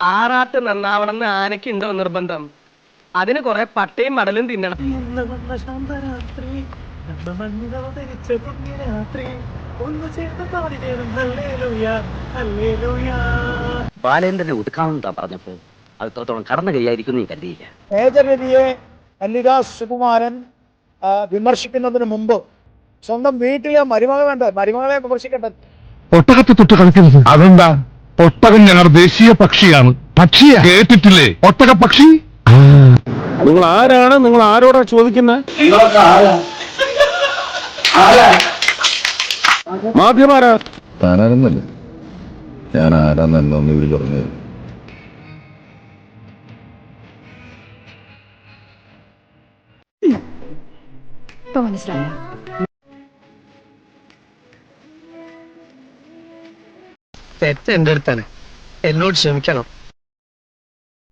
ആറാട്ട് നന്നാവണമെന്ന് ആനയ്ക്കുണ്ടോ നിർബന്ധം? അതിന് കുറെ പട്ടയും മടലും തിന്നണം. ബാലേന്ദ്രനെ ഒതുക്കാമെന്നാ പറഞ്ഞപ്പോ അത് ഇത്രത്തോളം കടന്നു കൈയായിരിക്കും നീ കരുതിയില്ല. മേജർ രവിയെ കന്യകാസ് സുകുമാരൻ വിമർശിക്കുന്നതിന് മുമ്പ് സ്വന്തം വീട്ടിലെ മരുമകളെ വിമർശിക്കേണ്ടത്. ഒട്ടകത്തെ തൊട്ട് കളിക്കരുത്. അതെന്താ? ഒട്ടകം ഞങ്ങളുടെ ദേശീയ പക്ഷിയാണ്. പക്ഷിയാ? കേട്ടിട്ടില്ലേ? ഒട്ടക പക്ഷി. നിങ്ങൾ ആരാണ്? നിങ്ങൾ ആരോടാ ചോദിക്കുന്നത്? മാധ്യമാരാ? താനാരെന്നല്ലേ ഞാൻ ആരാന്നെന്നൊന്ന് ഇവര് പറഞ്ഞത്. മനസ്സിലായോ? തെറ്റ് എന്റെ അടുത്താണ്, എന്നോട് ക്ഷമിക്കണം.